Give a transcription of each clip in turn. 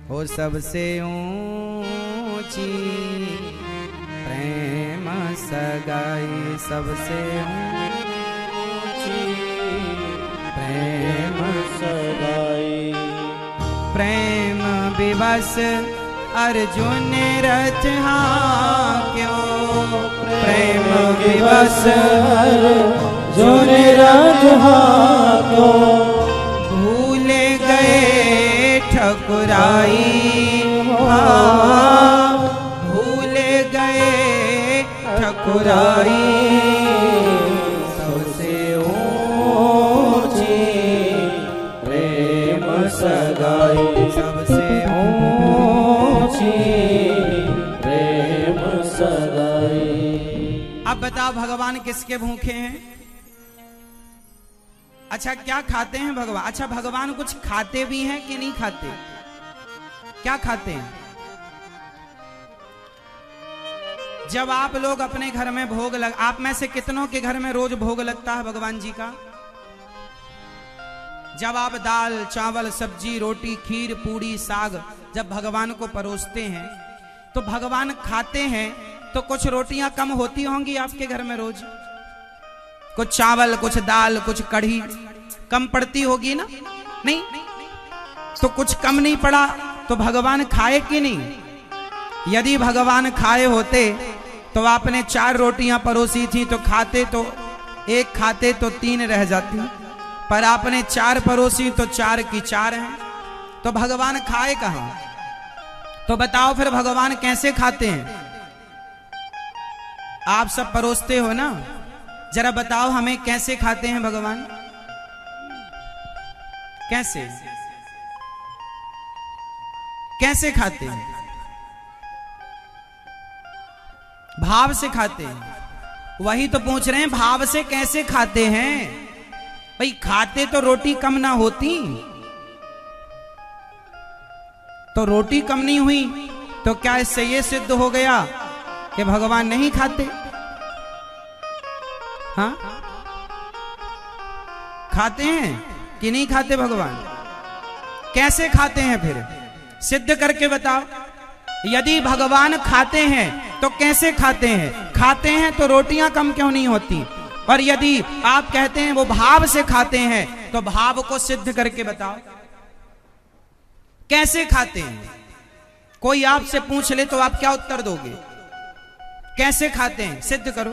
हो सबसे ऊंची प्रेम सगाई, सबसे ऊंची प्रेम सगाई। प्रेम विवश अर्जुन रथ क्यों, प्रेम विवश अर्जुन रथ क्यों, भूल गए ठकुराई, भूल गए ठकुराई। सबसे ऊंची प्रेम सगाई, सबसे ऊंची प्रेम सगाई। अब बताओ भगवान किसके भूखे हैं? अच्छा क्या खाते हैं भगवान? अच्छा भगवान कुछ खाते भी हैं कि नहीं खाते? क्या खाते हैं? जब आप लोग अपने घर में भोग लग, आप में से कितनों के घर में रोज भोग लगता है भगवान जी का? जब आप दाल चावल सब्जी रोटी खीर पूड़ी साग जब भगवान को परोसते हैं तो भगवान खाते हैं, तो कुछ रोटियां कम होती होंगी आपके घर में रोज? कुछ चावल कुछ दाल कुछ कढ़ी कम पड़ती होगी ना? नहीं तो कुछ कम नहीं पड़ा तो भगवान खाए कि नहीं? यदि भगवान खाए होते तो आपने 4 रोटियां परोसी थी तो खाते तो 1 खाते तो 3 रह जाती, पर आपने 4 परोसी तो 4 की 4 हैं, तो भगवान खाए कहां? तो बताओ फिर भगवान कैसे खाते हैं? आप सब परोसते हो ना, जरा बताओ हमें कैसे खाते हैं भगवान? कैसे कैसे खाते हैं? भाव से खाते हैं। वही तो पूछ रहे हैं, भाव से कैसे खाते हैं? भाई खाते तो रोटी कम ना होती, तो रोटी कम नहीं हुई तो क्या इससे ये सिद्ध हो गया कि भगवान नहीं खाते? हाँ खाते हैं कि नहीं खाते भगवान? कैसे खाते हैं फिर सिद्ध करके बताओ। यदि भगवान खाते हैं तो कैसे खाते हैं? खाते हैं तो रोटियां कम क्यों नहीं होती? और यदि आप कहते हैं वो भाव से खाते हैं तो भाव को सिद्ध करके बताओ कैसे खाते हैं। कोई आपसे पूछ ले तो आप क्या उत्तर दोगे? कैसे खाते हैं सिद्ध करो,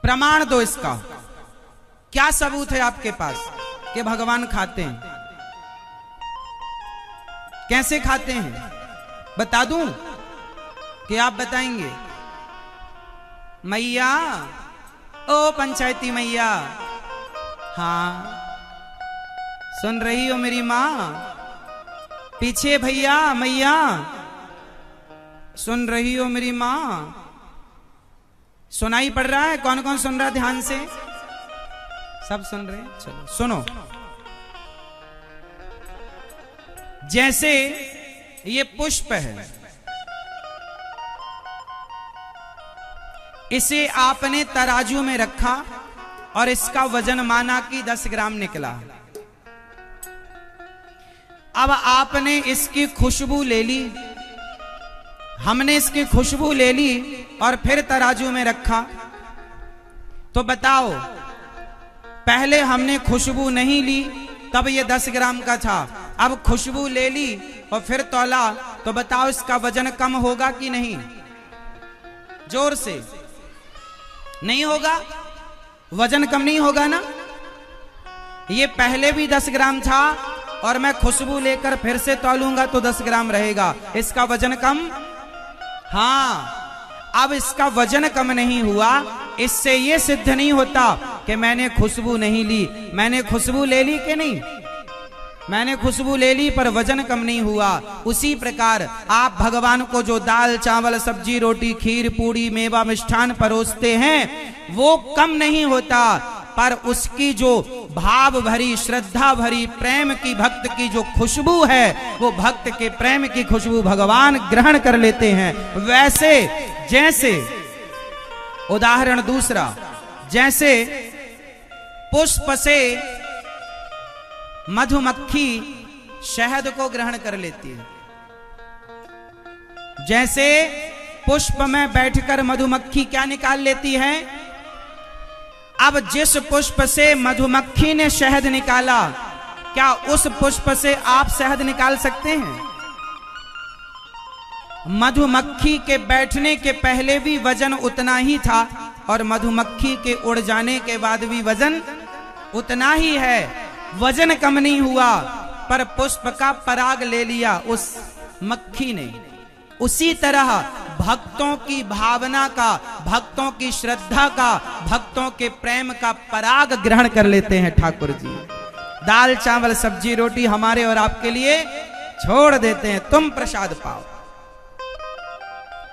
प्रमाण दो इसका। क्या सबूत है आपके पास कि भगवान खाते हैं? कैसे खाते हैं बता दूं कि आप बताएंगे? मैया, ओ पंचायती मैया, हाँ सुन रही हो मेरी माँ? पीछे भैया मैया, सुन रही हो मेरी माँ? सुनाई पड़ रहा है? कौन कौन सुन रहा है? ध्यान से सब सुन रहे हैं? चलो सुनो। जैसे ये पुष्प है, इसे आपने तराजू में रखा और इसका वजन माना कि 10 ग्राम निकला। अब आपने इसकी खुशबू ले ली, हमने इसकी खुशबू ले ली और फिर तराजू में रखा, तो बताओ पहले हमने खुशबू नहीं ली तब ये 10 ग्राम का था, अब खुशबू ले ली और फिर तौला, तो बताओ इसका वजन कम होगा कि नहीं? जोर से नहीं होगा, वजन कम नहीं होगा ना। ये पहले भी 10 ग्राम था और मैं खुशबू लेकर फिर से तौलूंगा तो 10 ग्राम रहेगा, इसका वजन कम। हाँ अब इसका वजन कम नहीं हुआ, इससे ये सिद्ध नहीं होता कि मैंने खुशबू नहीं ली। मैंने खुशबू ले ली कि नहीं? मैंने खुशबू ले ली पर वजन कम नहीं हुआ। उसी प्रकार आप भगवान को जो दाल चावल सब्जी रोटी खीर पूड़ी मेवा मिष्ठान परोसते हैं वो कम नहीं होता, पर उसकी जो भाव भरी श्रद्धा भरी प्रेम की भक्त की जो खुशबू है वो भक्त के प्रेम की खुशबू भगवान ग्रहण कर लेते हैं। वैसे जैसे उदाहरण दूसरा, जैसे पुष्प से मधुमक्खी शहद को ग्रहण कर लेती है। जैसे पुष्प में बैठकर मधुमक्खी क्या निकाल लेती है, अब जिस पुष्प से मधुमक्खी ने शहद निकाला, क्या उस पुष्प से आप शहद निकाल सकते हैं? मधुमक्खी के बैठने के पहले भी वजन उतना ही था और मधुमक्खी के उड़ जाने के बाद भी वजन उतना ही है, वजन कम नहीं हुआ, पर पुष्प का पराग ले लिया उस मक्खी ने। उसी तरह भक्तों की भावना का, भक्तों की श्रद्धा का, भक्तों के प्रेम का पराग ग्रहण कर लेते हैं ठाकुर जी। दाल चावल सब्जी रोटी हमारे और आपके लिए छोड़ देते हैं, तुम प्रसाद पाओ।